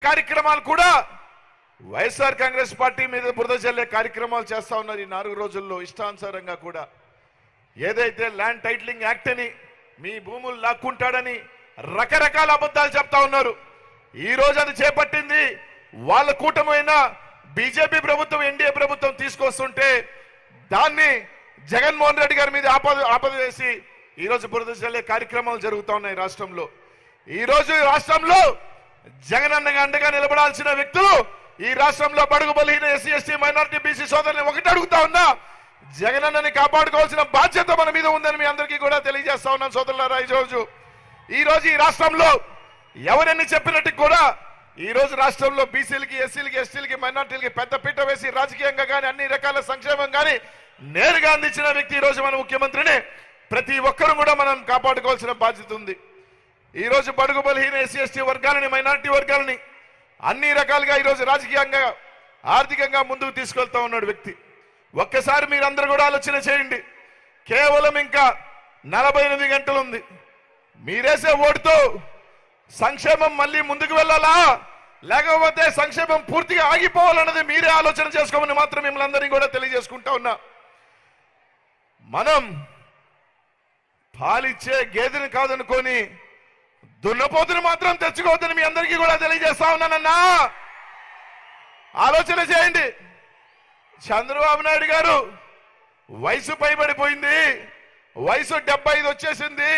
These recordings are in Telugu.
కార్యక్రమాలు కూడా వైఎస్ఆర్ కాంగ్రెస్ పార్టీ మీద బురద చల్లే కార్యక్రమాలు చేస్తా ఉన్నారు. ఈ 4 రోజుల్లో ఇష్టానుసారంగా కూడా ఏదైతే ల్యాండ్ టైటిలింగ్ యాక్ట్ అని మీ భూములు లాక్కుంటాడని రకరకాల అబద్ధాలు చెప్తా ఉన్నారు. ఈ రోజు అది చేపట్టింది వాళ్ళ కూటమైన బీజేపీ ప్రభుత్వం, ఎన్డీఏ ప్రభుత్వం తీసుకొస్తుంటే దాన్ని జగన్మోహన్ రెడ్డి గారి మీద ఆపద వేసి ఈ రోజు బురద చల్లే కార్యక్రమాలు జరుగుతూ ఉన్నాయి రాష్ట్రంలో. ఈ రోజు రాష్ట్రంలో జగనన్నగా అండగా నిలబడాల్సిన వ్యక్తులు ఈ రాష్ట్రంలో బడుగు బలహీన ఎస్సీ ఎస్టీ మైనారిటీ బీసీ సోదరుని ఒకటి అడుగుతా ఉన్నా, జగనన్నని కాపాడుకోవాల్సిన బాధ్యత మన మీద ఉందని మీ అందరికీ కూడా తెలియజేస్తా ఉన్నాను సోదరులారా. ఈ రోజు ఈ రాష్ట్రంలో ఎవరెన్ని చెప్పినట్టు కూడా ఈ రోజు రాష్ట్రంలో బీసీలకి, ఎస్సీలకి, ఎస్టీలకి, మైనారిటీలకి పెద్ద పీట వేసి రాజకీయంగా కానీ అన్ని రకాల సంక్షేమం కానీ నేరుగా అందించిన వ్యక్తి ఈ రోజు మన ముఖ్యమంత్రిని ప్రతి ఒక్కరూ కూడా మనం కాపాడుకోవాల్సిన బాధ్యత ఉంది. ఈ రోజు బడుగు బలహీన ఎస్సీ ఎస్టీ వర్గాలని, మైనారిటీ వర్గాలని అన్ని రకాలుగా ఈ రోజు రాజకీయంగా, ఆర్థికంగా ముందుకు తీసుకెళ్తా ఉన్నాడు వ్యక్తి. ఒక్కసారి మీరందరూ కూడా ఆలోచన చేయండి. కేవలం ఇంకా 48 గంటలు ఉంది. మీరేసే ఓటుతో సంక్షేమం మళ్ళీ ముందుకు వెళ్ళాలా, లేకపోతే సంక్షేమం పూర్తిగా ఆగిపోవాలన్నది మీరే ఆలోచన చేసుకోమని మాత్రం మిమ్మల్ని అందరినీ కూడా తెలియజేసుకుంటా ఉన్నా. మనం పాలిచ్చే గేదెని కాదనుకొని దున్నపోతుని మాత్రం తెచ్చుకోవద్దని మీ అందరికీ కూడా తెలియజేస్తా ఉన్నానన్నా. ఆలోచన చేయండి. చంద్రబాబు నాయుడు గారు వయసు పైబడిపోయింది, వయసు 75 వచ్చేసింది.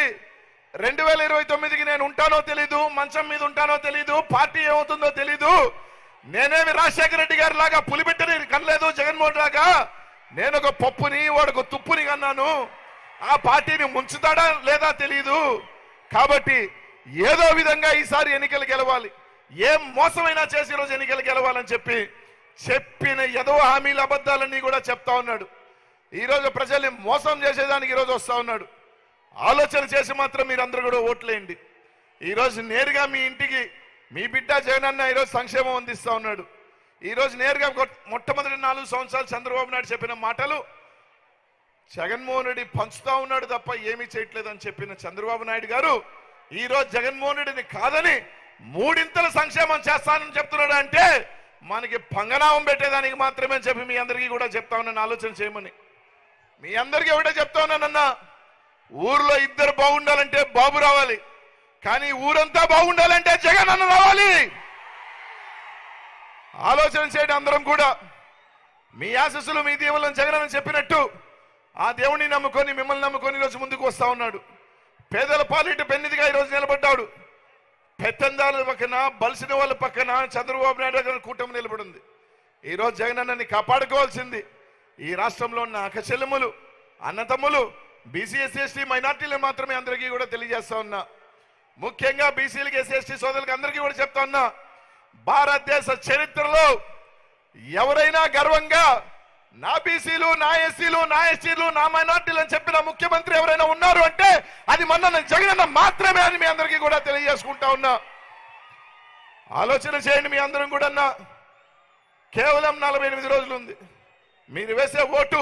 2029కి నేను ఉంటానో తెలీదు, మంచం మీద ఉంటానో తెలీదు, పార్టీ ఏమవుతుందో తెలీదు. నేనేమి రాజశేఖర రెడ్డి గారి లాగా పులిబిడ్డని కనలేదు, జగన్మోహన్ లాగా నేను ఒక పప్పుని వాడు తుప్పుని కన్నాను. ఆ పార్టీని ముంచుతాడా లేదా తెలీదు. కాబట్టి ఏదో విధంగా ఈసారి ఎన్నికలు గెలవాలి, ఏం మోసమైనా చేసి ఈరోజు ఎన్నికలు గెలవాలని చెప్పిన ఏదో హామీల అబద్ధాలన్నీ కూడా చెప్తా ఉన్నాడు. ఈరోజు ప్రజల్ని మోసం చేసేదానికి ఈరోజు వస్తా ఉన్నాడు. ఆలోచన చేసి మాత్రం మీరందరూ కూడా ఓట్లేయండి. ఈరోజు నేరుగా మీ ఇంటికి మీ బిడ్డ జగనన్న ఈరోజు సంక్షేమం అందిస్తా ఉన్నాడు. ఈరోజు నేరుగా మొట్టమొదటి 4 సంవత్సరాలు చంద్రబాబు నాయుడు చెప్పిన మాటలు జగన్మోహన్ రెడ్డి పంచుతా ఉన్నాడు తప్ప ఏమీ చేయట్లేదని చెప్పిన చంద్రబాబు నాయుడు గారు ఈరోజు జగన్మోహన్ రెడ్డిని కాదని 3 సంక్షేమం చేస్తానని చెప్తున్నాడు. అంటే మనకి పంగనామం పెట్టేదానికి మాత్రమే చెప్పి మీ అందరికీ కూడా చెప్తా ఉన్నాను ఆలోచన చేయమని. మీ అందరికీ ఒకటే చెప్తా ఉన్నానన్నా, ఊర్లో 2 బాగుండాలంటే బాబు రావాలి, కానీ ఊరంతా బాగుండాలంటే జగన్ అన్న రావాలి. ఆలోచన చేయండి అందరం కూడా. మీ ఆశీస్సులు, మీ దీవులను జగన్ అని చెప్పినట్టు ఆ దేవుడిని నమ్ముకొని, మిమ్మల్ని నమ్ముకొని ఈరోజు ముందుకు వస్తా ఉన్నాడు. పేదల పాలిట పెన్నిదిగా ఈరోజు నిలబడ్డాడు. పెత్తందారుల పక్కన, బలిసిన వాళ్ళ పక్కన చంద్రబాబు నాయుడు గారి కూటమి నిలబడింది. ఈరోజు జగన్ అన్నని కాపాడుకోవాల్సింది ఈ రాష్ట్రంలో ఉన్న అక్కచెల్లెములు, అన్నతమ్ములు, బీసీ, ఎస్సీ, ఎస్టీ, మైనార్టీలను మాత్రమే అందరికీ కూడా తెలియజేస్తా ఉన్నా. ముఖ్యంగా బీసీలకి, ఎస్సీ, ఎస్టీ సోదరులకి అందరికీ కూడా చెప్తా ఉన్నా, భారతదేశ చరిత్రలో ఎవరైనా గర్వంగా నా బీసీలు, నా ఎస్సీలు, నా ఎస్టీలు, నా మైనార్టీలు అని చెప్పిన ముఖ్యమంత్రి ఎవరైనా ఉన్నారు అంటే అది మన జగనన్న మాత్రమే అని మీ అందరికీ కూడా తెలియజేసుకుంటా ఉన్నా. ఆలోచన చేయండి మీ అందరం కూడా. కేవలం 48 రోజులు ఉంది. మీరు వేసే ఓటు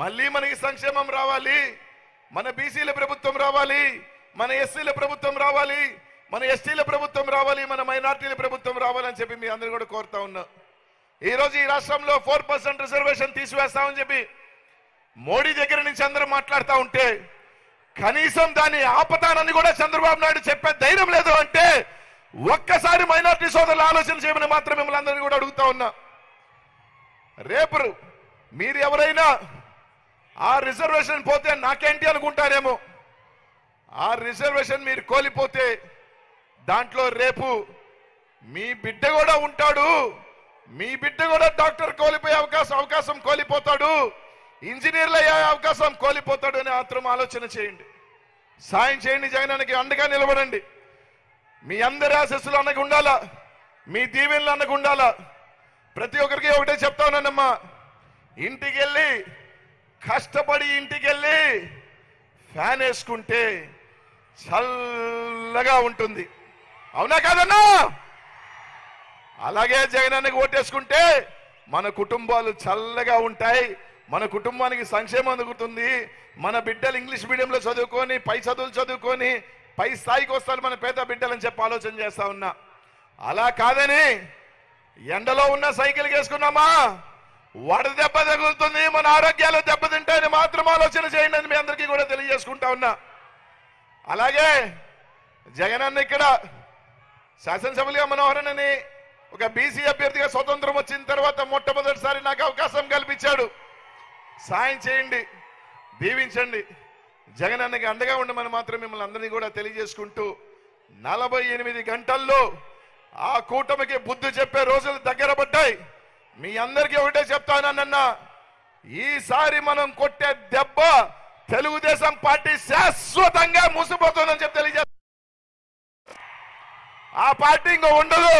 మళ్ళీ మనకి సంక్షేమం రావాలి, మన బీసీల ప్రభుత్వం రావాలి, మన ఎస్సీల ప్రభుత్వం రావాలి, మన ఎస్టీల ప్రభుత్వం రావాలి, మన మైనార్టీల ప్రభుత్వం రావాలని చెప్పి మీ అందరూ కూడా కోరుతా ఉన్నా. ఈ రోజు ఈ రాష్ట్రంలో 4% రిజర్వేషన్ తీసివేస్తామని చెప్పి మోడీ దగ్గర నుంచి అందరూ మాట్లాడుతూ ఉంటే కనీసం దాన్ని ఆపతానని కూడా చంద్రబాబు నాయుడు చెప్పే ధైర్యం లేదు అంటే ఒక్కసారి మైనార్టీ సోదరులు ఆలోచన చేయమని మాత్రం మిమ్మల్ని అందరినీ కూడా అడుగుతా ఉన్నా. రేపు మీరు ఎవరైనా ఆ రిజర్వేషన్ పోతే నాకేంటి అనుకుంటారేమో. ఆ రిజర్వేషన్ మీరు కోల్పోతే దాంట్లో రేపు మీ బిడ్డ కూడా ఉంటాడు, మీ బిడ్డ కూడా డాక్టర్ కోల్పోయే అవకాశం కోల్పోతాడు, ఇంజనీర్లు అయ్యే అవకాశం కోల్పోతాడు అని మాత్రం ఆలోచన చేయండి. సాయం చేయండి, జగనానికి అండగా నిలబడండి. మీ అందరి ఆశస్సులు అన్నకు ఉండాలా, మీ దీవెనలు అన్నకు ఉండాలా. ప్రతి ఒక్కరికి ఒకటే చెప్తా ఉన్నానమ్మా, ఇంటికి వెళ్ళి కష్టపడి ఇంటికి వెళ్ళి ఫ్యాన్ వేసుకుంటే చల్లగా ఉంటుంది. అవునా కాదన్నా? అలాగే జగనన్నకి ఓటేసుకుంటే మన కుటుంబాలు చల్లగా ఉంటాయి, మన కుటుంబానికి సంక్షేమం అందుకుతుంది, మన బిడ్డలు ఇంగ్లీష్ మీడియంలో చదువుకొని పై చదువులు చదువుకొని పై స్థాయికి వస్తారు మన పేద బిడ్డలని చెప్పి ఆలోచన చేస్తా ఉన్నా. అలా కాదని ఎండలో ఉన్న సైకిల్ వేసుకున్నామా వడద దెబ్బ తగులుతుంది, మన ఆరోగ్యాలు దెబ్బతింటాయని మాత్రం ఆలోచన చేయండి అని మీ అందరికీ కూడా తెలియజేసుకుంటా ఉన్నా. అలాగే జగనన్న ఇక్కడ శాసనసభలుగా మనోహరన్ అని ఒక బీసీ అభ్యర్థిగా స్వతంత్రం వచ్చిన తర్వాత మొట్టమొదటిసారి నాకు అవకాశం కల్పించాడు. సాయం చేయండి, దీవించండి, జగనన్నకి అండగా ఉండమని మాత్రం మిమ్మల్ని అందరినీ కూడా తెలియజేసుకుంటూ 48 గంటల్లో ఆ కూటమికి బుద్ధి చెప్పే రోజులు దగ్గర పడ్డాయి. మీ అందరికీ ఒకటే చెప్తానన్నా, ఈసారి మనం కొట్టే దెబ్బ తెలుగుదేశం పార్టీ శాశ్వతంగా మూసిపోతుందని చెప్పి తెలియజేస్తా. ఆ పార్టీ ఇంకా ఉండదు.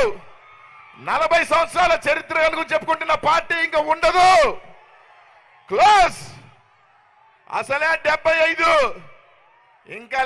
40 సంవత్సరాల చరిత్ర గురించి చెప్పుకుంటున్న పార్టీ ఇంకా ఉండదు. క్లోజ్. అసలే 75 ఇంకా